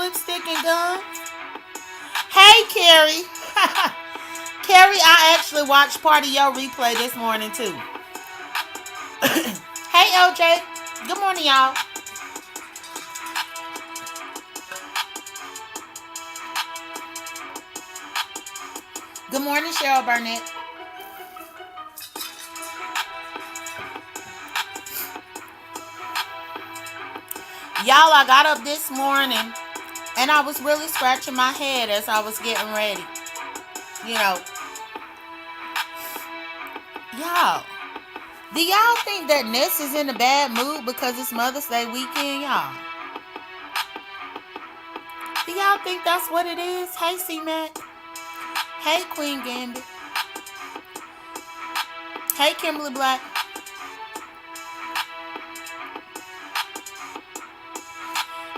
lipstick and guns. Hey, Carrie. Carrie, I actually watched part of your replay this morning, too. Hey, LJ. Good morning, y'all. Good morning, Cheryl Burnett. Y'all, I got up this morning and I was really scratching my head as I was getting ready. You know, y'all, do y'all think that Ness is in a bad mood because it's Mother's Day weekend, y'all? Do y'all think that's what it is? Hey, C-Mac. Hey, Queen Gambit. Hey, Kimberly Black.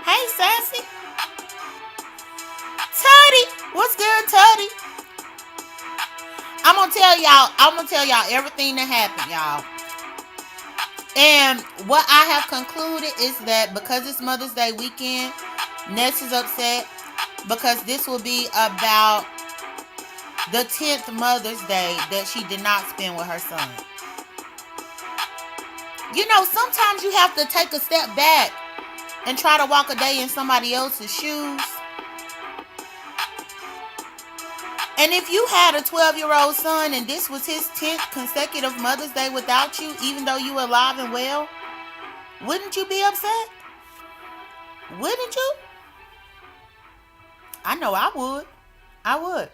Hey, Sassy. Tutty. What's good, Tutty? I'm gonna tell y'all everything that happened, y'all. And what I have concluded is that because it's Mother's Day weekend, Ness is upset because this will be about the 10th Mother's Day that she did not spend with her son. You know, sometimes you have to take a step back and try to walk a day in somebody else's shoes. And if you had a 12-year-old son and this was his 10th consecutive Mother's Day without you, even though you were alive and well, wouldn't you be upset? Wouldn't you? I know I would. I would.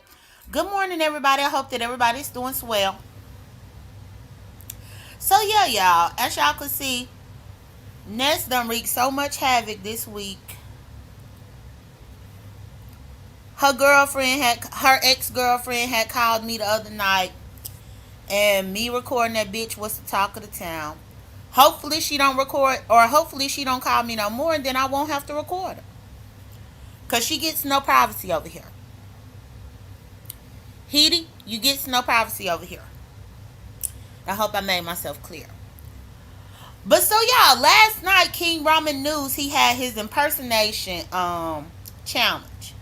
Good morning, everybody. I hope that everybody's doing swell. So, yeah, y'all. As y'all can see, Ness done wreaked so much havoc this week. Her ex-girlfriend had called me the other night, and me recording that bitch was the talk of the town. Hopefully she don't record, or hopefully she don't call me no more, and then I won't have to record her. Because she gets no privacy over here. Heedy, you get no privacy over here. I hope I made myself clear. But so y'all, last night King Ramen News, he had his impersonation challenge.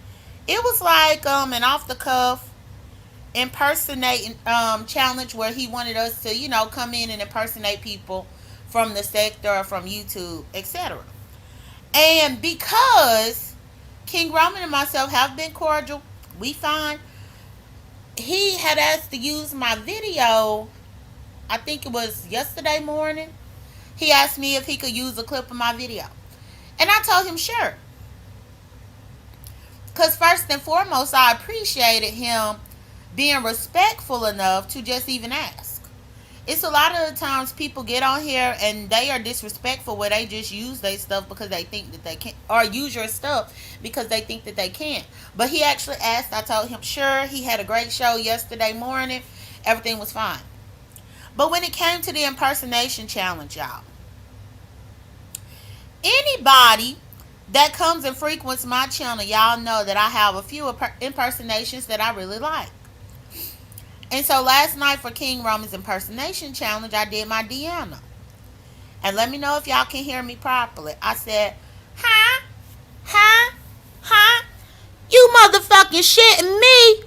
It was like an off the cuff impersonating challenge where he wanted us to, you know, come in and impersonate people from the sector, from YouTube, etc. And because King Ramen and myself have been cordial, we fine. He had asked to use my video. I think it was yesterday morning. He asked me if he could use a clip of my video. And I told him sure. Because first and foremost, I appreciated him being respectful enough to just even ask. It's a lot of the times people get on here and they are disrespectful where they just use their stuff because they think that they can, or use your stuff because they think that they can. But he actually asked. I told him sure. He had a great show yesterday morning. Everything was fine. But when it came to the impersonation challenge, y'all, anybody that comes and frequents my channel, y'all know that I have a few impersonations that I really like. And so last night for King Ramen's impersonation challenge, I did my Deanna. And let me know if y'all can hear me properly. I said, huh? Huh? Huh? You motherfucking shitting me?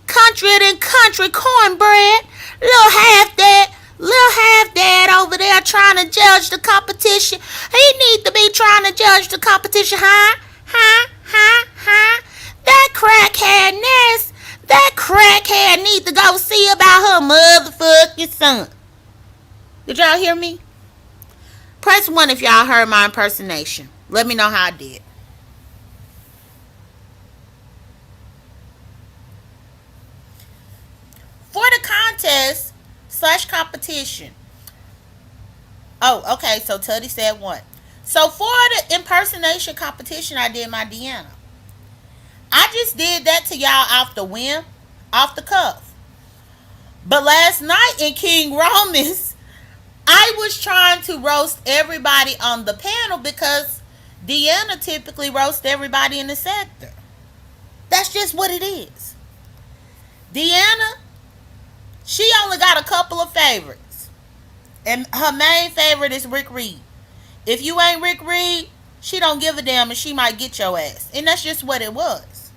Country than country cornbread. Little half dad over there trying to judge the competition. He need to be trying to judge the competition, huh? Huh? Huh? Huh? That crackhead Ness. That crackhead need to go see about her motherfucking son. Did y'all hear me? Press 1 if y'all heard my impersonation. Let me know how I did. For the contest / competition. Oh, okay. So Tuddy said 1. So for the impersonation competition, I did my Deanna. I just did that to y'all off the whim, off the cuff. But last night in King Roman's, I was trying to roast everybody on the panel because Deanna typically roasts everybody in the sector. That's just what it is. Deanna, she only got a couple of favorites. And her main favorite is Rick Reed. If you ain't Rick Reed, She don't give a damn and she might get your ass. And that's just what it was.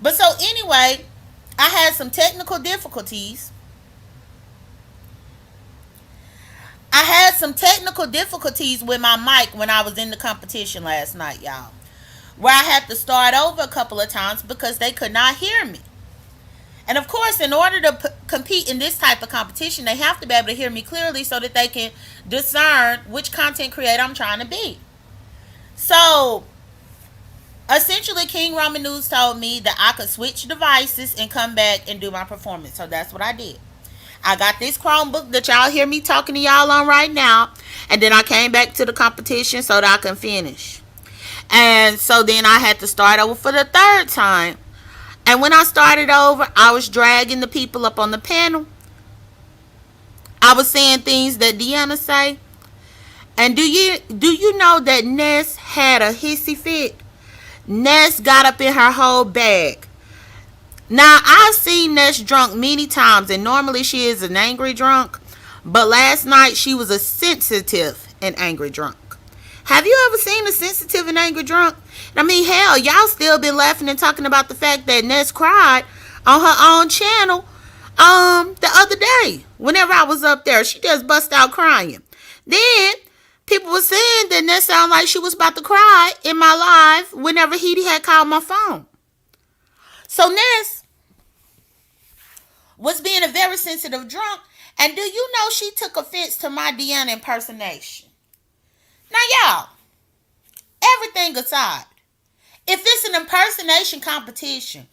But so anyway, I had some technical difficulties. I had some technical difficulties with my mic when I was in the competition last night, y'all. Where I had to start over a couple of times because they could not hear me. And of course, in order to compete in this type of competition, they have to be able to hear me clearly so that they can discern which content creator I'm trying to be. So, essentially, King Roman News told me that I could switch devices and come back and do my performance. So that's what I did. I got this Chromebook that y'all hear me talking to y'all on right now. And then I came back to the competition so that I can finish. And so then I had to start over for the third time. And when I started over, I was dragging the people up on the panel. I was saying things that Deanna say. And do you know that Ness had a hissy fit? Ness got up in her whole bag. Now, I've seen Ness drunk many times, and normally she is an angry drunk. But last night, she was a sensitive and angry drunk. Have you ever seen a sensitive and angry drunk? I mean, hell, y'all still been laughing and talking about the fact that Ness cried on her own channel the other day. Whenever I was up there, she just bust out crying. Then people were saying that Ness sounded like she was about to cry in my live whenever he had called my phone. So Ness was being a very sensitive drunk. And do you know she took offense to my Deanna impersonation? Now, y'all, everything aside, if it's an impersonation competition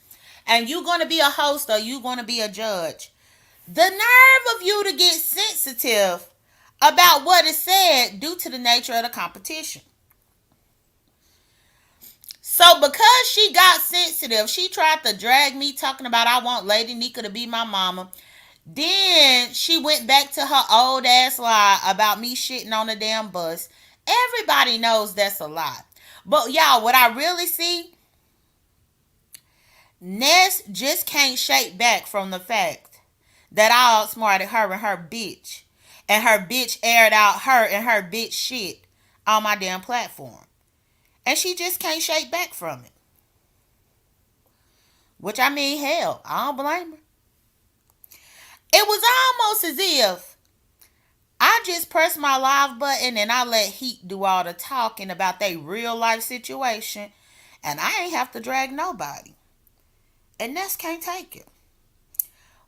and you're going to be a host or you're going to be a judge, the nerve of you to get sensitive about what is said due to the nature of the competition. So because she got sensitive, she tried to drag me talking about I want Lady Nika to be my mama. Then she went back to her old ass lie about me shitting on the damn bus. Everybody knows that's a lie. But y'all, what I really see, Ness just can't shake back from the fact that I outsmarted her and her bitch. And her bitch aired out her and her bitch shit on my damn platform. And she just can't shake back from it. Which, I mean, hell, I don't blame her. It was almost as if I just pressed my live button and I let Heat do all the talking about their real life situation. And I ain't have to drag nobody. And Ness can't take it.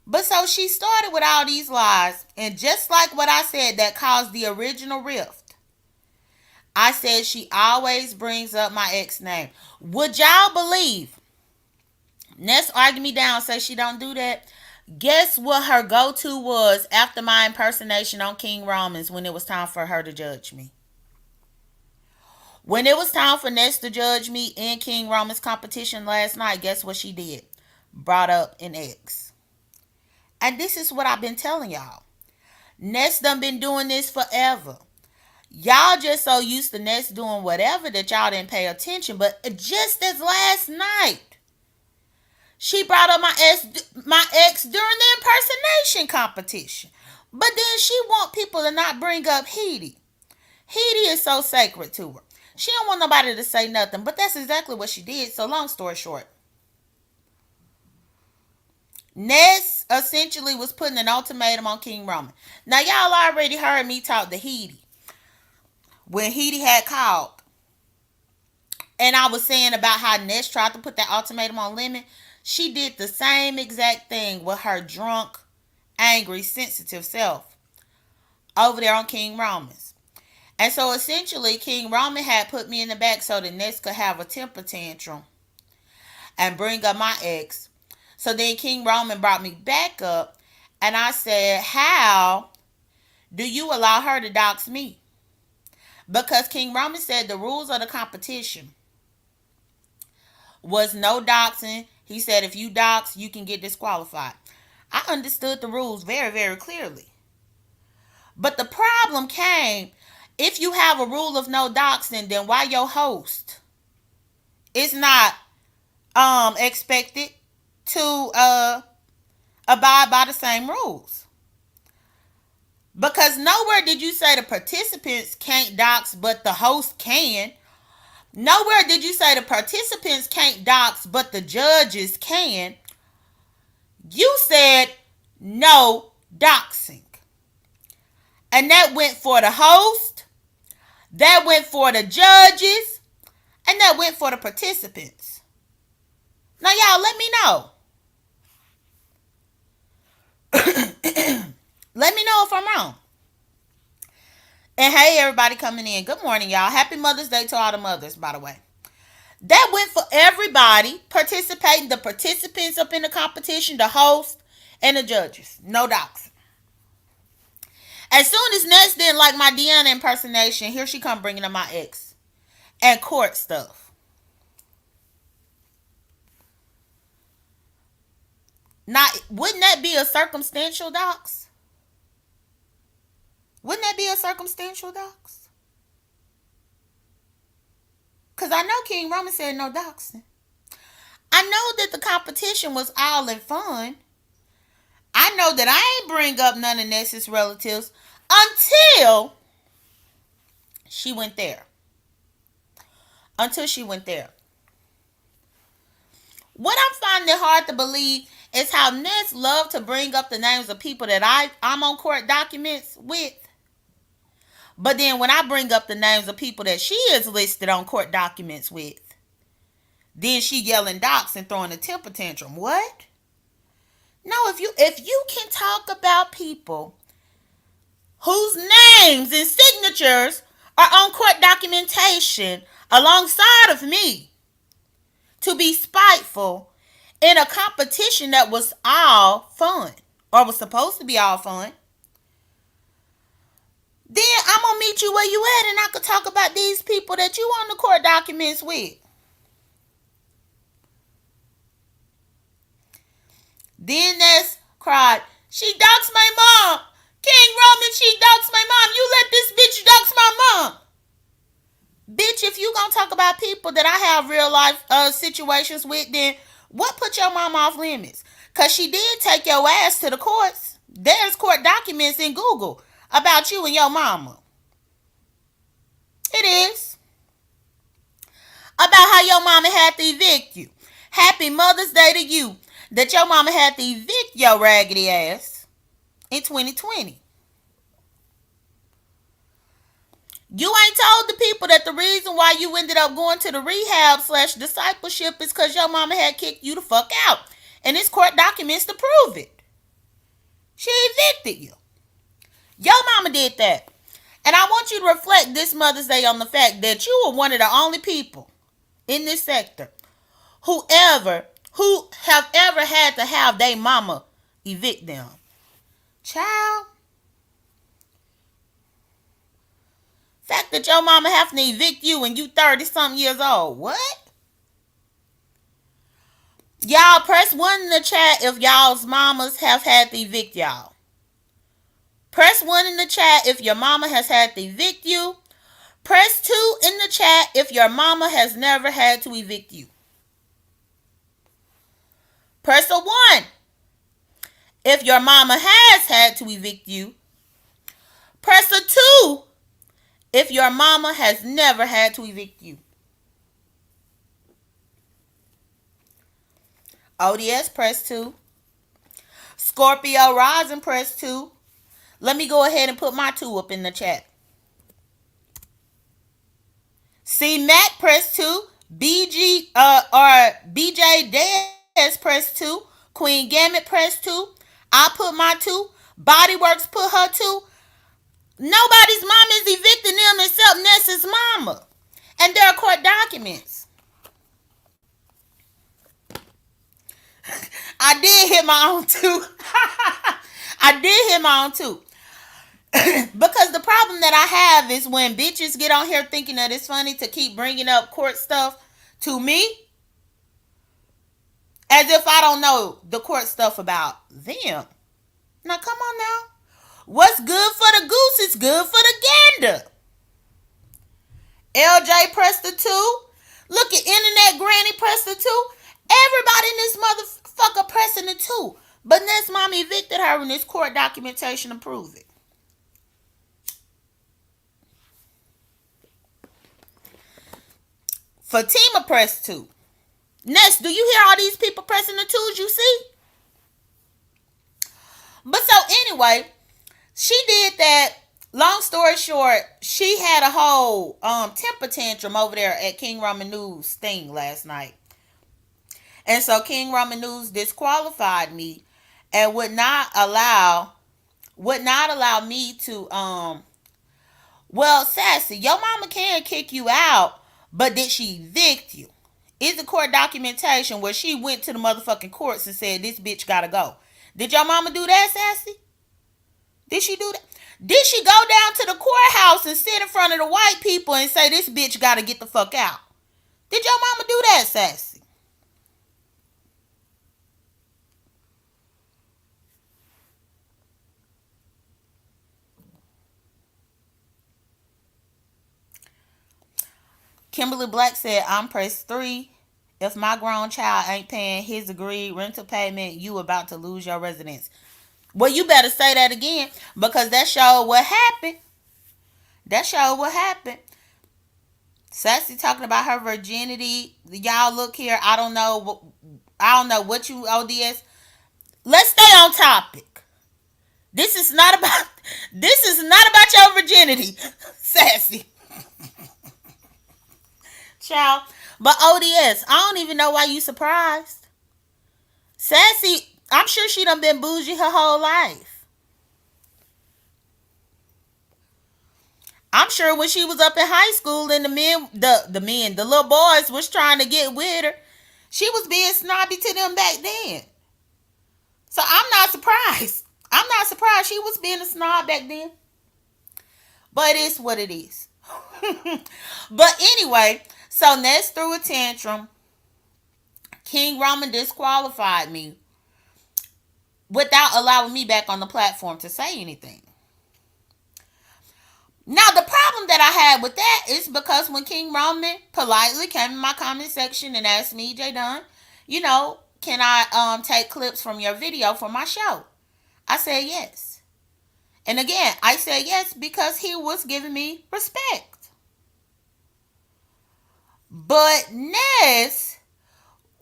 But so she started with all these lies. And just like what I said that caused the original rift, I said she always brings up my ex name. Would y'all believe? Ness argued me down, say she don't do that. Guess what her go-to was after my impersonation on King Romans when it was time for her to judge me? When it was time for Ness to judge me in King Romans competition last night, guess what she did? Brought up an ex. And this is what I've been telling y'all. Ness done been doing this forever. Y'all just so used to Ness doing whatever that y'all didn't pay attention. But just as last night, she brought up my ex during the impersonation competition. But then she want people to not bring up Heidi. Heidi is so sacred to her. She don't want nobody to say nothing. But that's exactly what she did. So long story short, Ness essentially was putting an ultimatum on King Roman. Now y'all already heard me talk to Heidi when Heidi had called. And I was saying about how Ness tried to put that ultimatum on Lemon. She did the same exact thing with her drunk, angry, sensitive self over there on King Roman's. And so essentially, King Roman had put me in the back so that Ness could have a temper tantrum and bring up my ex. So then King Roman brought me back up and I said, how do you allow her to dox me? Because King Roman said the rules of the competition was no doxing. He said if you dox, you can get disqualified. I understood the rules very, very clearly. But the problem came, if you have a rule of no doxing, then why your host is not expected to abide by the same rules? Because nowhere did you say the participants can't dox, but the host can. Nowhere did you say the participants can't dox, but the judges can. You said no doxing. And that went for the host, that went for the judges, and that went for the participants. Now, y'all, let me know. Let me know if I'm wrong. And hey, everybody coming in. Good morning, y'all. Happy Mother's Day to all the mothers, by the way. That went for everybody participating, the participants up in the competition, the host, and the judges. No doxing. As soon as Ness didn't like my Deanna impersonation, here she come bringing up my ex and court stuff. Not, wouldn't that be a circumstantial dox? Wouldn't that be a circumstantial dox? Because I know King Roman said no doxing. I know that the competition was all in fun. I know that I ain't bring up none of Ness's relatives until she went there. Until she went there. What I'm finding hard to believe is how Ness loved to bring up the names of people that I'm on court documents with. But then when I bring up the names of people that she is listed on court documents with, then she yelling docs and throwing a temper tantrum. What? No, if you can talk about people whose names and signatures are on court documentation alongside of me to be spiteful in a competition that was all fun, or was supposed to be all fun, then I'm going to meet you where you at and I could talk about these people that you on the court documents with. Then Ness cried, she doxed my mom. King Roman, she doxed my mom. You let this bitch dox my mom. Bitch, if you gonna talk about people that I have real life situations with, then what put your mom off limits? Because she did take your ass to the courts. There's court documents in Google about you and your mama. It is. About how your mama had to evict you. Happy Mother's Day to you. That your mama had to evict your raggedy ass in 2020. You ain't told the people that the reason why you ended up going to the rehab/discipleship is because your mama had kicked you the fuck out. And it's court documents to prove it. She evicted you. Your mama did that. And I want you to reflect this Mother's Day on the fact that you were one of the only people in this sector who have ever had to have their mama evict them. Child. Fact that your mama having to evict you when you 30-something years old. What? Y'all press 1 in the chat if y'all's mamas have had to evict y'all. Press 1 in the chat if your mama has had to evict you. Press 2 in the chat if your mama has never had to evict you. Press a 1 if your mama has had to evict you. Press a 2 if your mama has never had to evict you. ODS, press 2. Scorpio rising, press 2. Let me go ahead and put my 2 up in the chat. C Mac, press 2. BG or BJ Dez, press 2. Queen Gamut, press 2. I put my 2. Bodyworks put her 2. Nobody's mama is evicting them except Ness's mama. And there are court documents. I did hit my own 2. I did hit my own 2. Because the problem that I have is when bitches get on here thinking that it's funny to keep bringing up court stuff to me, as if I don't know the court stuff about them. Now, come on now. What's good for the goose is good for the gander. LJ pressed the 2. Look at Internet Granny pressed the 2. Everybody in this motherfucker pressing the 2. But Ness mommy evicted her in this court documentation to prove it. Fatima pressed 2. Ness, do you hear all these people pressing the 2s you see? But so anyway, she did that. Long story short, she had a whole temper tantrum over there at King Ramen News thing last night. And so King Ramen News disqualified me and would not allow me to well, Sassy, your mama can kick you out, but did she evict you? Is the court documentation where she went to the motherfucking courts and said this bitch gotta go? Did your mama do that, Sassy? Did she do that? Did she go down to the courthouse and sit in front of the white people and say this bitch gotta get the fuck out? Did your mama do that, Sassy? Kimberly Black said, I'm press 3. If my grown child ain't paying his agreed rental payment, you about to lose your residence. Well, you better say that again because that showed what happened. That showed what happened. Sassy talking about her virginity. Y'all look here. I don't know what you ODS. Let's stay on topic. This is not about your virginity, Sassy. Child. But ODS, I don't even know why you surprised. Sassy, I'm sure she done been bougie her whole life. I'm sure when she was up in high school and the little boys was trying to get with her, she was being snobby to them back then. So I'm not surprised. I'm not surprised she was being a snob back then. But it's what it is. But anyway, so Ness threw a tantrum. King Roman disqualified me without allowing me back on the platform to say anything. Now, the problem that I had with that is because when King Roman politely came in my comment section and asked me, J.Dunn, can I take clips from your video for my show? I said yes. And again, I said yes because he was giving me respect. But Ness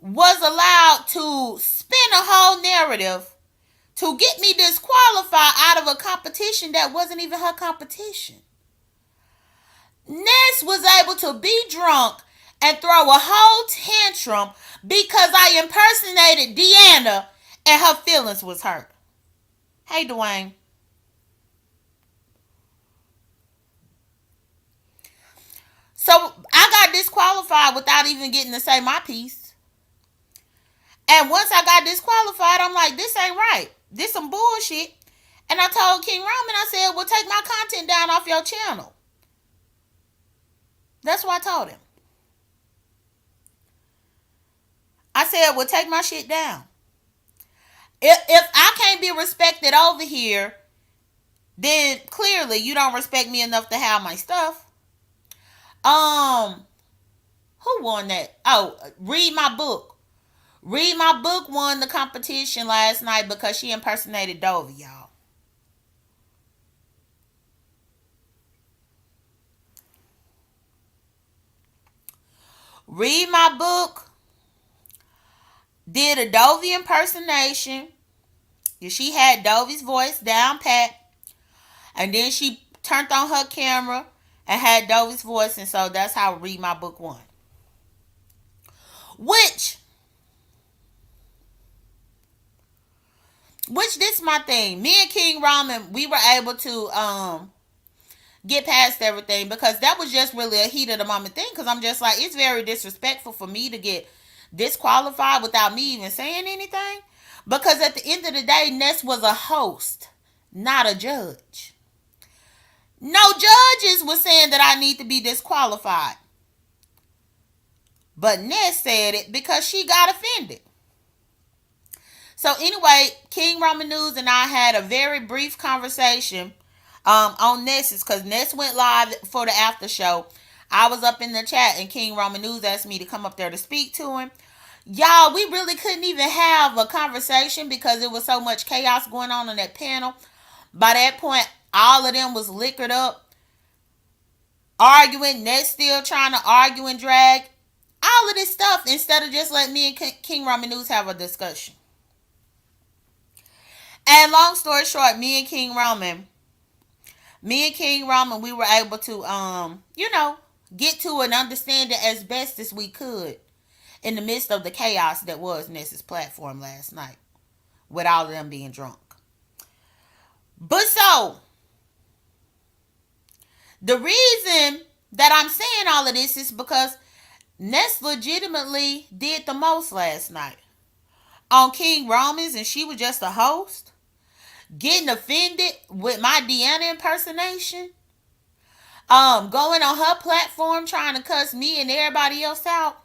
was allowed to spin a whole narrative to get me disqualified out of a competition that wasn't even her competition. Ness was able to be drunk and throw a whole tantrum because I impersonated Deanna and her feelings was hurt. Hey, Dwayne. So I got disqualified without even getting to say my piece. And once I got disqualified, I'm like, this ain't right. This some bullshit. And I told King Roman, I said, well, take my content down off your channel. That's what I told him. I said, well, take my shit down. If I can't be respected over here, then clearly you don't respect me enough to have my stuff. Who won that? Oh, Read My Book. Read My Book won the competition last night because she impersonated Dovey, y'all. Read My Book did a Dovey impersonation. She had Dovey's voice down pat. And then she turned on her camera and had Dovey's voice. And so that's how Read My Book won. Which this is my thing. Me and King Ramen, we were able to get past everything because that was just really a heat of the moment thing. Because I'm just like, it's very disrespectful for me to get disqualified without me even saying anything. Because at the end of the day, Ness was a host, not a judge. No judges were saying that I need to be disqualified. But Ness said it because she got offended. So anyway, King Ramen News and I had a very brief conversation on Ness's because Ness went live for the after show. I was up in the chat and King Ramen News asked me to come up there to speak to him. Y'all, we really couldn't even have a conversation because there was so much chaos going on in that panel. By that point, all of them was liquored up, arguing. Ness still trying to argue and drag. All of this stuff instead of just letting me and King Ramen News have a discussion. And long story short, me and King Ramen, we were able to, get to an understanding as best as we could in the midst of the chaos that was Ness's platform last night, with all of them being drunk. But so, the reason that I'm saying all of this is because Ness legitimately did the most last night on King Romans, and she was just a host, getting offended with my Deanna impersonation, going on her platform trying to cuss me and everybody else out.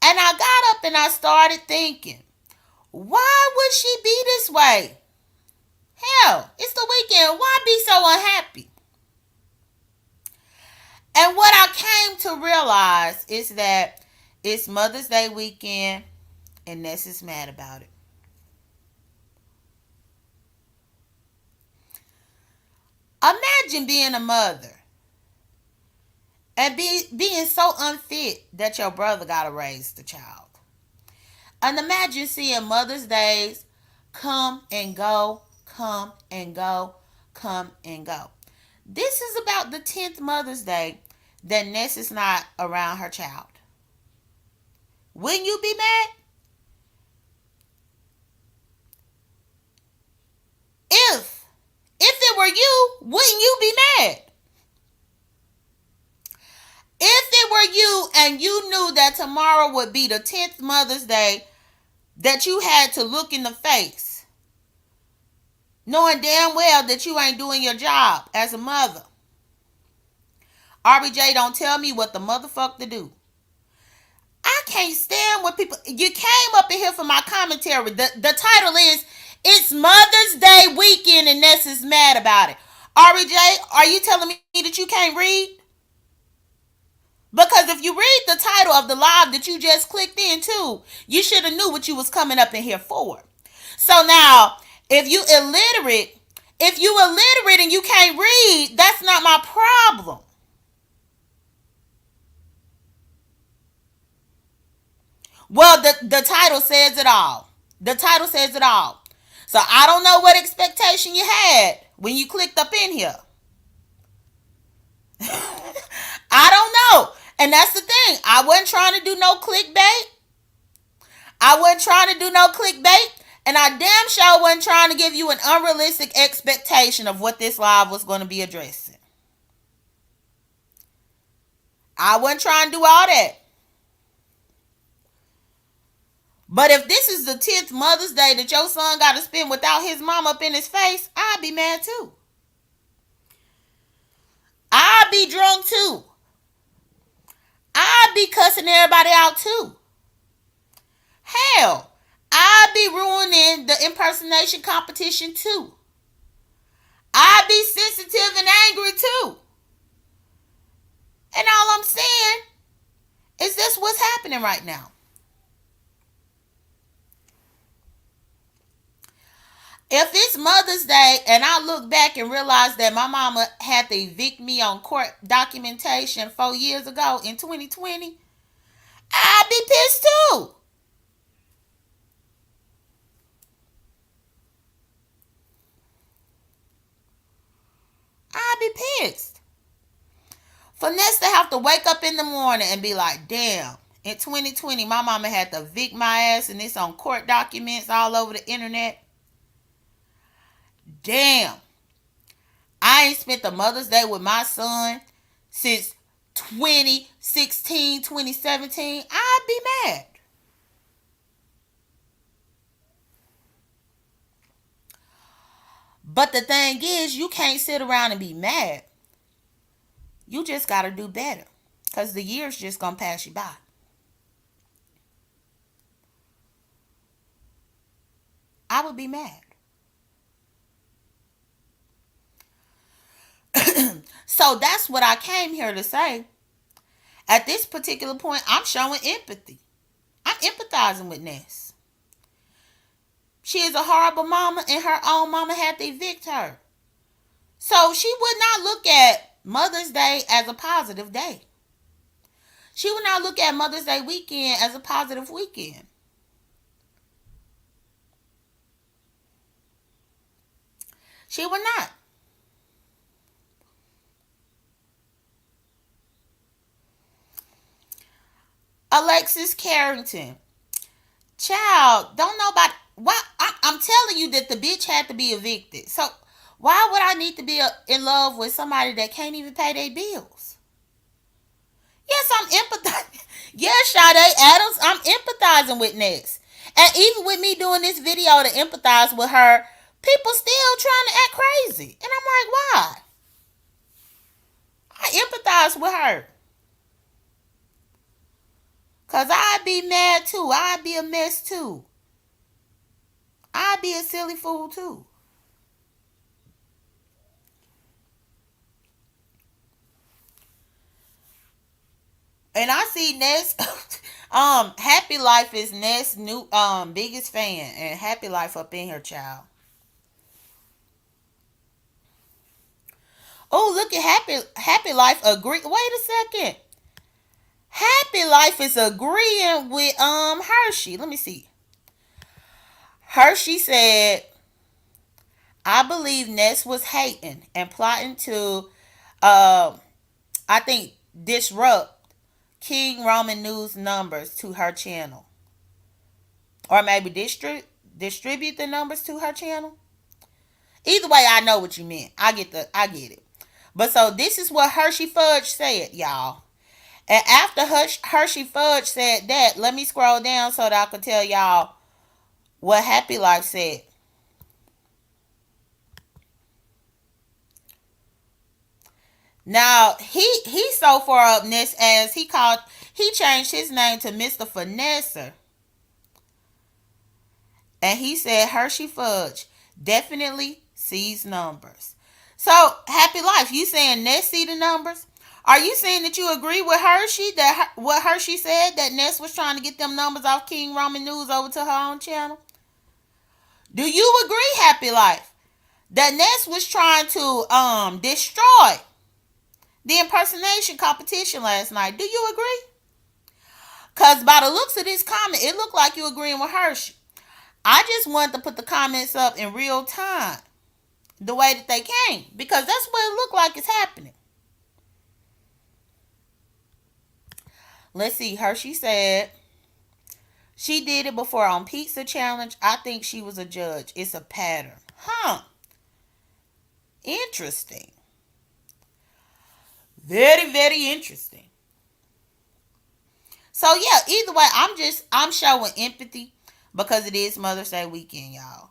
And I got up and I started thinking, why would she be this way? Hell, it's the weekend. Why be so unhappy? And what I came to realize is that it's Mother's Day weekend and Ness is mad about it. Imagine being a mother and being so unfit that your brother got to raise the child. And imagine seeing Mother's Days come and go, come and go, come and go. This is about the 10th Mother's Day that Ness is not around her child. Wouldn't you be mad? If it were you, wouldn't you be mad? If it were you and you knew that tomorrow would be the 10th Mother's Day, that you had to look in the face, knowing damn well that you ain't doing your job as a mother. RBJ don't tell me what the motherfucker to do. I can't stand when people, you came up in here for my commentary. The title is, it's Mother's Day weekend and Ness is mad about it. RBJ, are you telling me that you can't read? Because if you read the title of the live that you just clicked into, you should have knew what you was coming up in here for. So now, if you illiterate and you can't read, that's not my problem. Well, the title says it all. The title says it all. So I don't know what expectation you had when you clicked up in here. I don't know. And that's the thing. I wasn't trying to do no clickbait. And I damn sure wasn't trying to give you an unrealistic expectation of what this live was going to be addressing. I wasn't trying to do all that. But if this is the 10th Mother's Day that your son got to spend without his mom up in his face, I'd be mad too. I'd be drunk too. I'd be cussing everybody out too. Hell, I'd be ruining the impersonation competition too. I'd be sensitive and angry too. And all I'm saying is this what's happening right now. If it's Mother's Day and I look back and realize that my mama had to evict me on court documentation 4 years ago in 2020, I'd be pissed too. I'd be pissed. For Ness to have to wake up in the morning and be like, damn, in 2020 my mama had to evict my ass and it's on court documents all over the internet. Damn, I ain't spent the Mother's Day with my son since 2016, 2017. I'd be mad. But the thing is, you can't sit around and be mad. You just got to do better. Because the year's just going to pass you by. I would be mad. So that's what I came here to say. At this particular point, I'm showing empathy. I'm empathizing with Ness. She is a horrible mama and her own mama had to evict her. So she would not look at Mother's Day as a positive day. She would not look at Mother's Day weekend as a positive weekend. She would not. Alexis Carrington. Child, don't know about why. I'm telling you that the bitch had to be evicted. So why would I need to be in love with somebody that can't even pay their bills? Yes, I'm empathizing. Yes, Sade Adams, I'm empathizing with Ness. And even with me doing this video to empathize with her, people still trying to act crazy. And I'm like, why? I empathize with her. Because I'd be mad too. I'd be a mess too. I'd be a silly fool too. And I see Ness. Happy Life is Ness' new biggest fan, and Happy Life up in her, child. Oh, look at Happy Life agree. Wait a second. Happy Life is agreeing with Hershey. Let me see. Hershey said, I believe Ness was hating and plotting to I think disrupt King Roman News numbers to her channel. Or maybe distribute the numbers to her channel. Either way, I know what you meant. I get it. But so this is what Hershey Fudge said, y'all. And after Hershey Fudge said that, let me scroll down so that I can tell y'all what Happy Life said. Now he's so far up Ness as he changed his name to Mr. Finesser. And he said Hershey Fudge definitely sees numbers. So Happy Life, you saying Ness see the numbers? Are you saying that you agree with Hershey that what Hershey said that Ness was trying to get them numbers off King Roman News over to her own channel? Do you agree, Happy Life, that Ness was trying to destroy the impersonation competition last night? Do you agree? Cause by the looks of this comment, it looked like you agreeing with Hershey. I just wanted to put the comments up in real time, the way that they came, because that's what it looked like is happening. Let's see. Hershey said she did it before on Pizza Challenge. I think she was a judge. It's a pattern. Huh. Interesting. Very, very interesting. So yeah, either way, I'm showing empathy because it is Mother's Day weekend, y'all.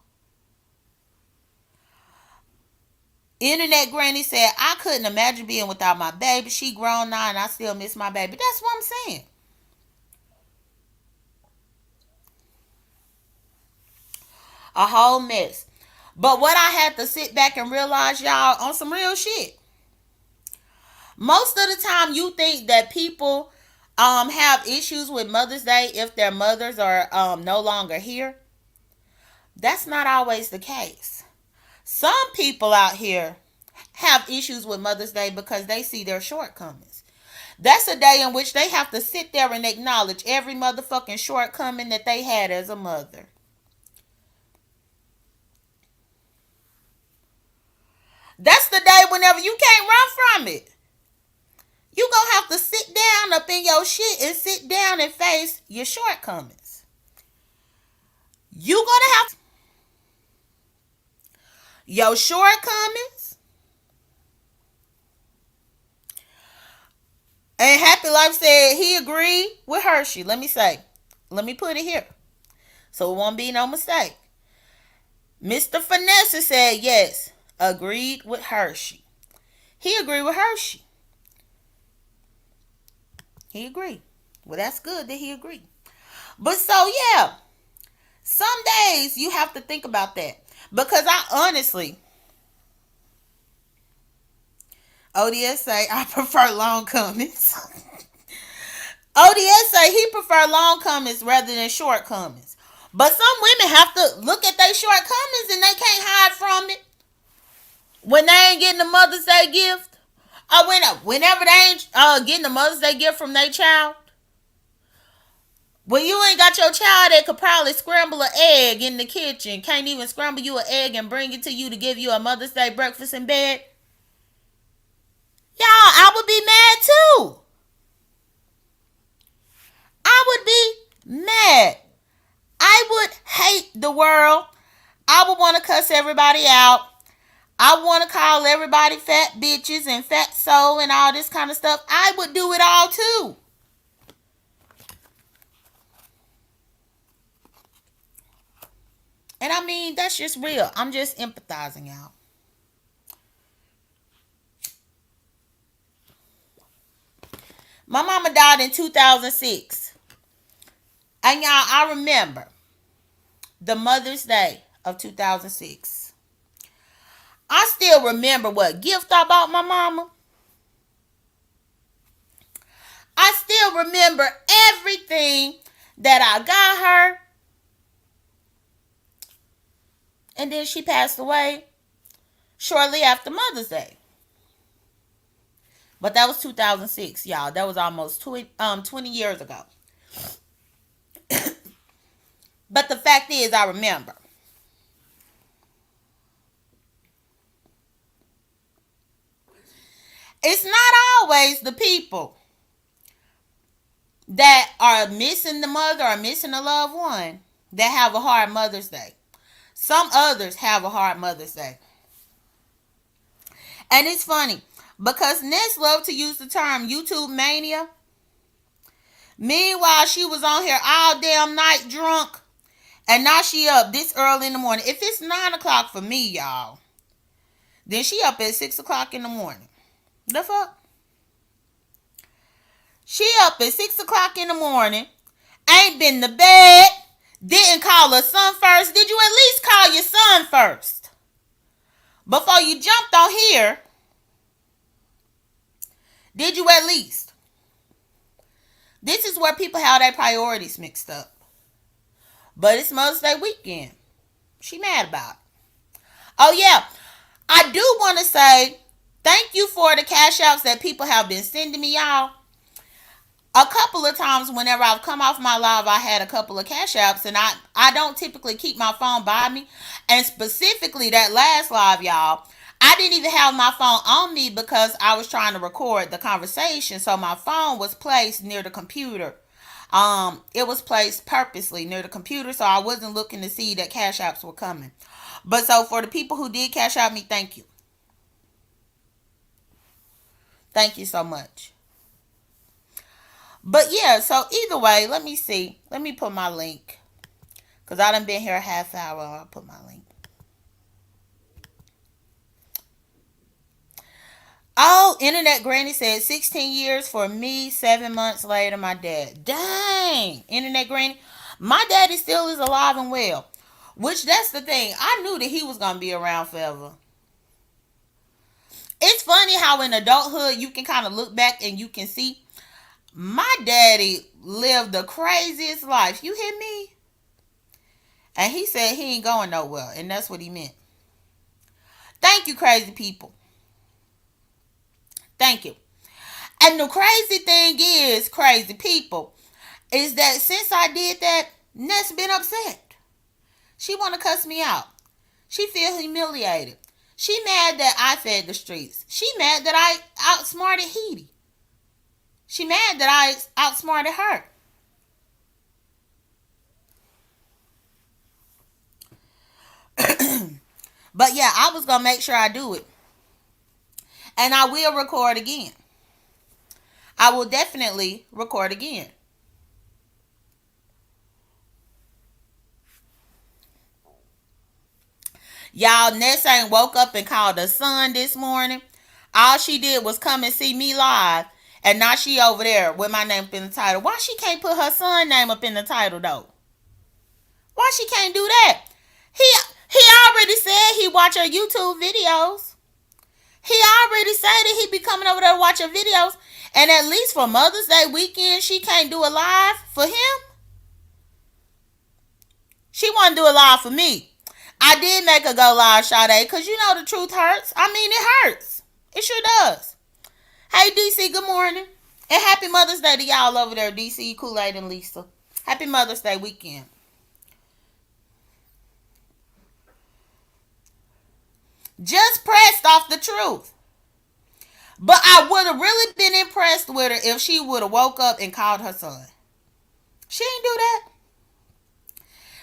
Internet Granny said, I couldn't imagine being without my baby. She grown now and I still miss my baby. That's what I'm saying. A whole mess. But what I had to sit back and realize, y'all, on some real shit. Most of the time you think that people have issues with Mother's Day if their mothers are no longer here. That's not always the case. Some people out here have issues with Mother's Day because they see their shortcomings. That's a day in which they have to sit there and acknowledge every motherfucking shortcoming that they had as a mother. That's the day whenever you can't run from it. You gonna have to sit down up in your shit and sit down and face your shortcomings. You gonna have your shortcomings. And Happy Life said he agreed with Hershey. Let me put it here so it won't be no mistake. Mr. Finesse said yes, agreed with Hershey. He agreed with Hershey. He agreed. Well, that's good that he agreed. But so yeah, some days you have to think about that. Because I honestly, ODS say I prefer long comments. ODS say he prefer long comments rather than short comments. But some women have to look at their shortcomings and they can't hide from it. When they ain't getting a Mother's Day gift, Whenever they ain't getting the Mother's Day gift from their child, when you ain't got your child that could probably scramble an egg in the kitchen, can't even scramble you an egg and bring it to you to give you a Mother's Day breakfast in bed, y'all, I would be mad too. I would be mad. I would hate the world. I would want to cuss everybody out. I want to call everybody fat bitches and fat soul and all this kind of stuff. I would do it all too. And I mean, that's just real. I'm just empathizing, y'all. My mama died in 2006. And y'all, I remember the Mother's Day of 2006. I still remember what gift I bought my mama. I still remember everything that I got her. And then she passed away shortly after Mother's Day. But that was 2006, y'all. That was almost 20 years ago. But the fact is, I remember. It's not always the people that are missing the mother or missing a loved one that have a hard Mother's Day. Some others have a hard Mother's Day. And it's funny because Ness loved to use the term YouTube mania. Meanwhile, she was on here all damn night drunk. And now she up this early in the morning. If it's 9 o'clock for me, y'all, then she up at 6 o'clock in the morning. The fuck? She up at 6 o'clock in the morning. Ain't been to bed. Didn't call her son first. Did you at least call your son first? Before you jumped on here. Did you at least? This is where people have their priorities mixed up. But it's Mother's Day weekend. She mad about it. Oh yeah. I do want to say thank you for the cash outs that people have been sending me, y'all. A couple of times whenever I've come off my live, I had a couple of cash apps, and I don't typically keep my phone by me. And specifically that last live, y'all, I didn't even have my phone on me because I was trying to record the conversation. So my phone was placed near the computer. It was placed purposely near the computer, so I wasn't looking to see that cash apps were coming. But so for the people who did cash out me, thank you. Thank you so much. But yeah, so either way, let me see. Let me put my link. Because I done been here a half hour. I'll put my link. Oh, Internet Granny said 16 years for me, 7 months later, my dad. Dang, Internet Granny. My daddy still is alive and well. Which, that's the thing. I knew that he was going to be around forever. It's funny how in adulthood you can kind of look back and you can see my daddy lived the craziest life. You hear me? And he said he ain't going nowhere. And that's what he meant. Thank you, crazy people. Thank you. And the crazy thing is, crazy people, is that since I did that, Ness been upset. She want to cuss me out. She feel humiliated. She mad that I fed the streets. She mad that I outsmarted Heidi. She mad that I outsmarted her. But yeah, I was going to make sure I do it. And I will record again. I will definitely record again. Y'all, Ness ain't woke up and called her son this morning. All she did was come and see me live. And now she over there with my name up in the title. Why she can't put her son name up in the title though? Why she can't do that? He already said he watch her YouTube videos. He already said that he be coming over there to watch her videos. And at least for Mother's Day weekend, she can't do a live for him. She want to do a live for me. I did make her go live, Sade, because you know the truth hurts. I mean, it hurts. It sure does. Hey, DC, good morning. And happy Mother's Day to y'all over there, DC, Kool-Aid, and Lisa. Happy Mother's Day weekend. Just pressed off the truth. But I would have really been impressed with her if she would have woke up and called her son. She didn't do that.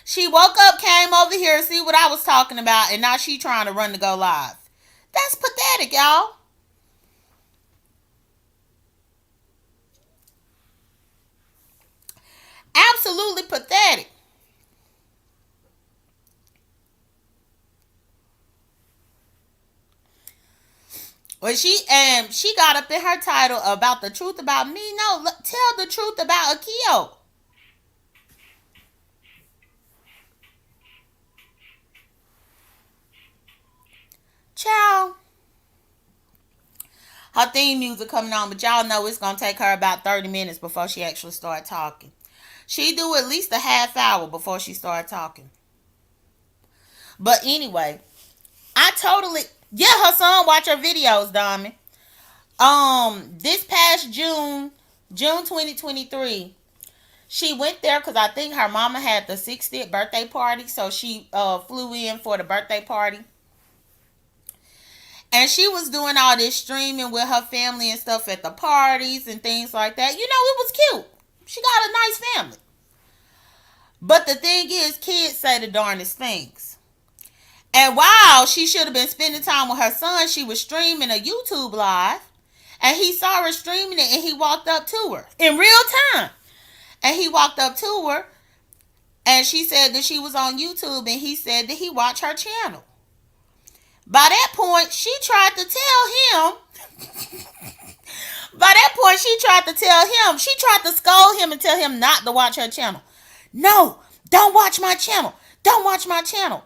She woke up, came over here to see what I was talking about, and now she trying to run to go live. That's pathetic, y'all. Absolutely pathetic. Well, she got up in her title about the truth about me. No, tell the truth about Akio. Ciao. Her theme music coming on, but y'all know it's gonna take her about 30 minutes before she actually start talking. She do at least a half hour before she start talking. But anyway, I totally yeah, her son watch her videos, Dami. This past June 2023, she went there because I think her mama had the 60th birthday party, so she flew in for the birthday party. And she was doing all this streaming with her family and stuff at the parties and things like that. You know, it was cute. She got a nice family. But the thing is, kids say the darndest things. And while she should have been spending time with her son, she was streaming a YouTube live. And he saw her streaming it and he walked up to her in real time. And he walked up to her and she said that she was on YouTube and he said that he watched her channel. By that point, she tried to tell him. By that point, she tried to tell him. She tried to scold him and tell him not to watch her channel. No, don't watch my channel. Don't watch my channel.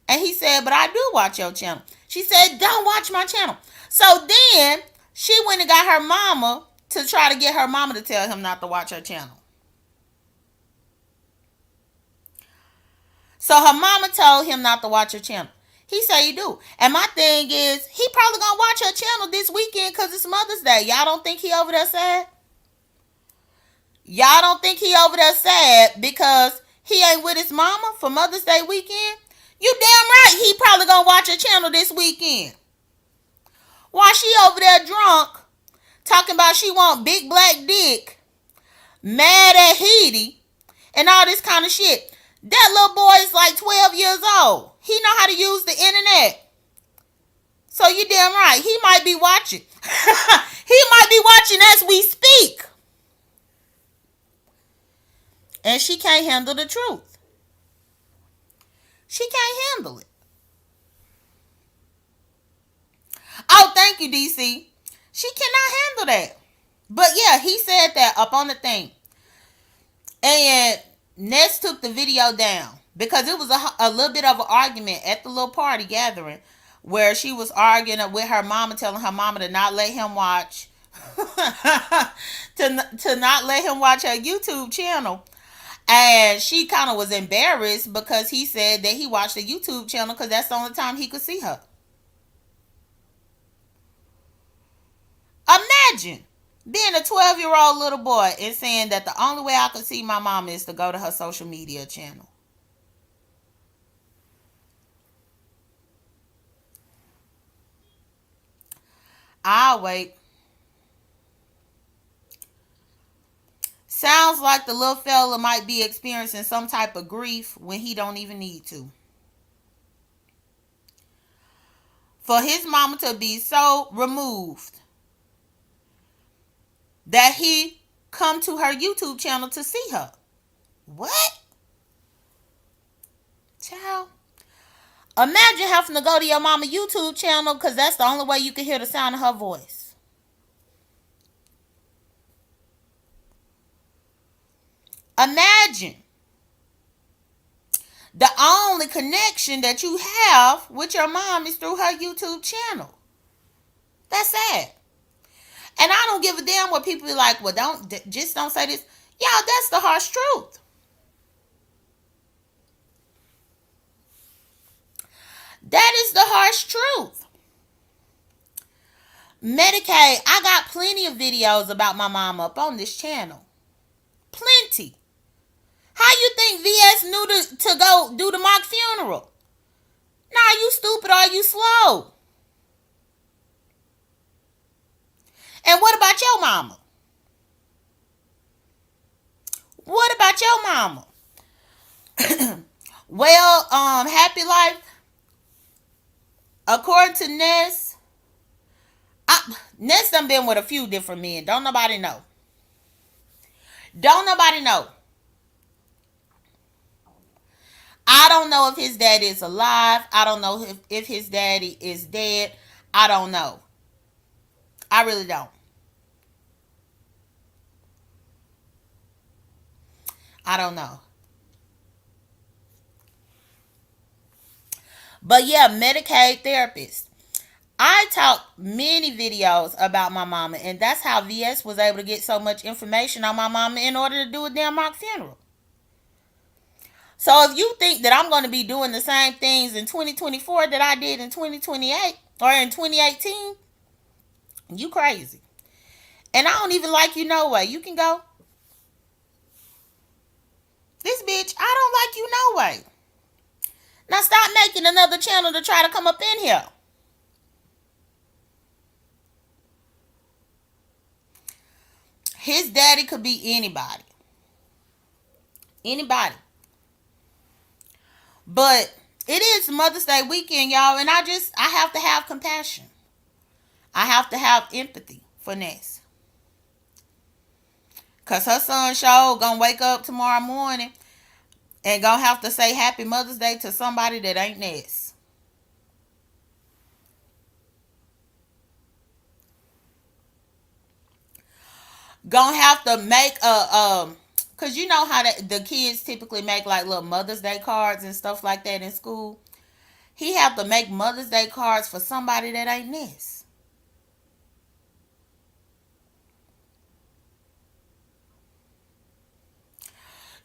And he said, but I do watch your channel. She said, don't watch my channel. So then she went and got her mama to try to get her mama to tell him not to watch her channel. So her mama told him not to watch her channel. He said he do. And my thing is, he probably gonna watch her channel this weekend because it's Mother's Day. Y'all don't think he over there sad? Y'all don't think he over there sad because he ain't with his mama for Mother's Day weekend? You damn right he probably gonna watch her channel this weekend. While she over there drunk, talking about she want big black dick, mad at Heidi, and all this kind of shit. That little boy is like 12 years old. He know how to use the internet. So you damn right. He might be watching. He might be watching as we speak. And she can't handle the truth. She can't handle it. Oh, thank you, DC. She cannot handle that. But yeah, he said that up on the thing. And Ness took the video down because it was a little bit of an argument at the little party gathering where she was arguing with her mama, telling her mama to not let him watch to not let him watch her YouTube channel. And she kind of was embarrassed because he said that he watched the YouTube channel because that's the only time he could see her. Imagine being a 12-year-old little boy and saying that the only way I could see my mama is to go to her social media channel. I'll wait. Sounds like the little fella might be experiencing some type of grief when he don't even need to. For his mama to be so removed that he come to her YouTube channel to see her. What? Child. Imagine having to go to your mama YouTube channel because that's the only way you can hear the sound of her voice. Imagine the only connection that you have with your mom is through her YouTube channel. That's sad. And I don't give a damn what people be like, well, just don't say this. Y'all, that's the harsh truth. That is the harsh truth. Medicaid, I got plenty of videos about my mom up on this channel. Plenty. How you think VS knew to go do the mock funeral? Nah, you stupid or you slow. And what about your mama? What about your mama? Well, Happy Life, according to Ness, Ness done been with a few different men. Don't nobody know. Don't nobody know. I don't know if his daddy is alive. I don't know if his daddy is dead. I don't know. I really don't. I don't know. But yeah, Medicaid therapist. I talked many videos about my mama, and that's how VS was able to get so much information on my mama in order to do a damn mock funeral. So if you think that I'm going to be doing the same things in 2024 that I did in 2028 or in 2018, you crazy. And I don't even like you no way. You can go. This bitch, I don't like you no way. Now stop making another channel to try to come up in here. His daddy could be anybody. Anybody. But it is Mother's Day weekend, y'all, and I have to have compassion. I have to have empathy for Ness. Because her son show gonna wake up tomorrow morning and gonna have to say Happy Mother's Day to somebody that ain't Ness. Gonna have to make cause you know how the kids typically make like little Mother's Day cards and stuff like that in school. He have to make Mother's Day cards for somebody that ain't Ness.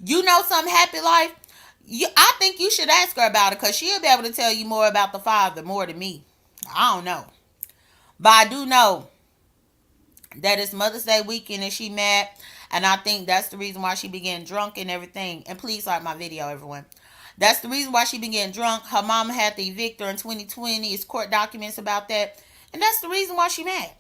You know something, Happy Life? I think you should ask her about it because she'll be able to tell you more about the father more than me. I don't know. But I do know that it's Mother's Day weekend and she mad. And I think that's the reason why she began drunk and everything. And please like my video, everyone. That's the reason why she began drunk. Her mama had to evict her in 2020. It's court documents about that. And that's the reason why she mad.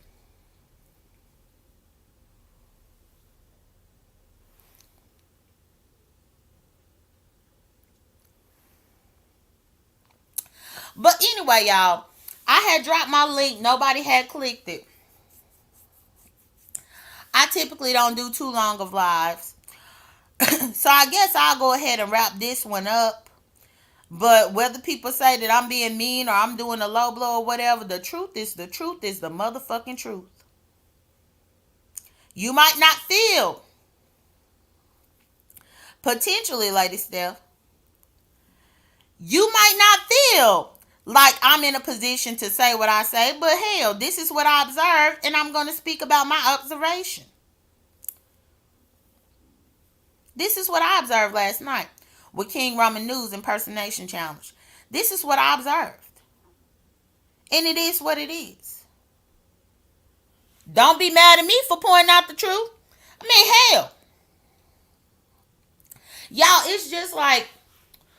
But anyway, y'all, I had dropped my link. Nobody had clicked it. I typically don't do too long of lives. So I guess I'll go ahead and wrap this one up. But whether people say that I'm being mean or I'm doing a low blow or whatever, the truth is the motherfucking truth. You might not feel, potentially, Lady Steph, you might not feel like I'm in a position to say what I say, but hell, this is what I observed, and I'm going to speak about my observation. This is what I observed last night with King Ramen News Impersonation Challenge. This is what I observed. And it is what it is. Don't be mad at me for pointing out the truth. I mean, hell. Y'all, it's just like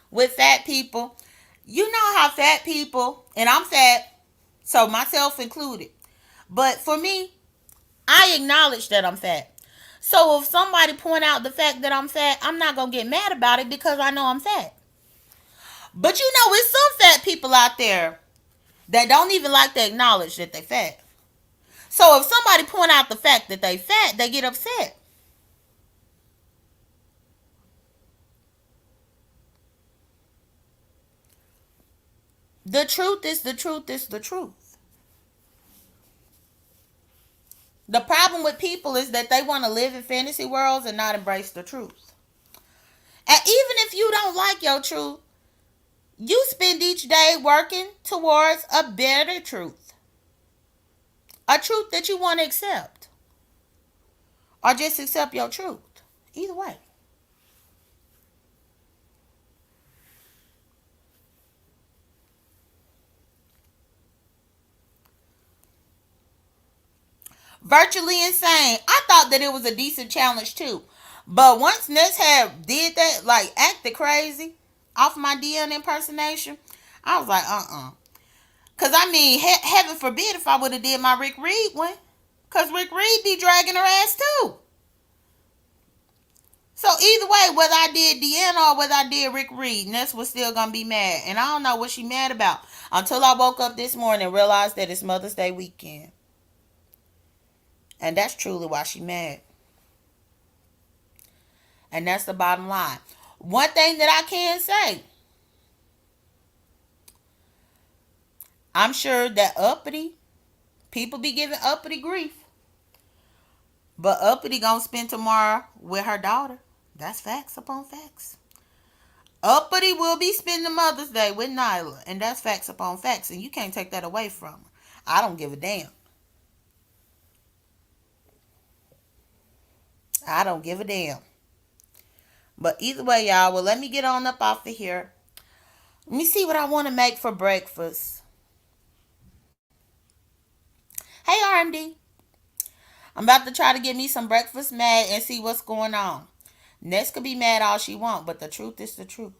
with fat people. You know how fat people, and I'm fat, so myself included. But for me, I acknowledge that I'm fat. So if somebody point out the fact that I'm fat, I'm not going to get mad about it because I know I'm fat. But you know, there's some fat people out there that don't even like to acknowledge that they fat. So if somebody point out the fact that they fat, they get upset. The truth is the truth is the truth. The problem with people is that they want to live in fantasy worlds and not embrace the truth. And even if you don't like your truth, you spend each day working towards a better truth. A truth that you want to accept. Or just accept your truth. Either way. Virtually insane. I thought that it was a decent challenge too. But once Ness had did that, like acted crazy off my DN impersonation, I was like, Cause I mean, heaven forbid if I would have did my Rick Reed one. Cause Rick Reed be dragging her ass too. So either way, whether I did Deanna or whether I did Rick Reed, Ness was still gonna be mad. And I don't know what she mad about. Until I woke up this morning and realized that it's Mother's Day weekend. And that's truly why she mad. And that's the bottom line. One thing that I can say, I'm sure that uppity, people be giving uppity grief. But uppity gonna spend tomorrow with her daughter. That's facts upon facts. Uppity will be spending Mother's Day with Nyla. And that's facts upon facts. And you can't take that away from her. I don't give a damn. I don't give a damn. But either way, y'all, well, let me get on up off of here. Let me see what I want to make for breakfast. Hey, RMD. I'm about to try to get me some breakfast mad and see what's going on. Ness could be mad all she want, but the truth is the truth.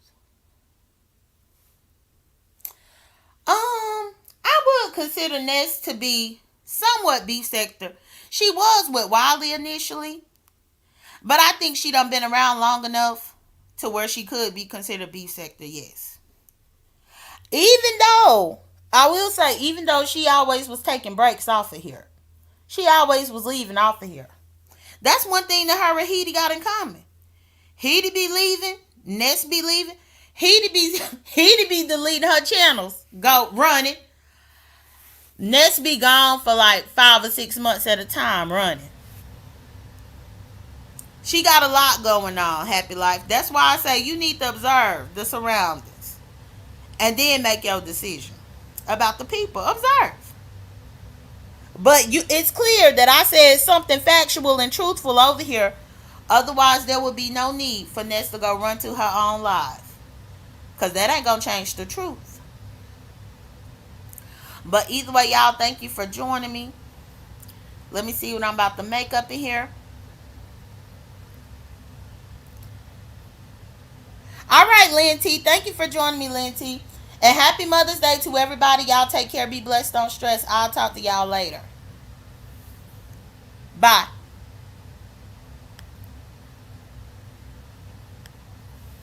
I would consider Ness to be somewhat beef sector. She was with Wiley initially, but I think she done been around long enough to where she could be considered beef sector, yes. Even though, I will say, even though she always was taking breaks off of here. She always was leaving off of here. That's one thing that her and Heidi got in common. Heidi be leaving, Ness be leaving. Heidi be deleting her channels, go running. Ness be gone for like 5 or 6 months at a time running. She got a lot going on, Happy Life. That's why I say you need to observe the surroundings and then make your decision about the people. Observe. But it's clear that I said something factual and truthful over here. Otherwise, there would be no need for Ness to go run to her own live. Because that ain't going to change the truth. But either way, y'all, thank you for joining me. Let me see what I'm about to make up in here. All right, Lynn T. Thank you for joining me, Lynn T. And happy Mother's Day to everybody. Y'all take care. Be blessed. Don't stress. I'll talk to y'all later. Bye.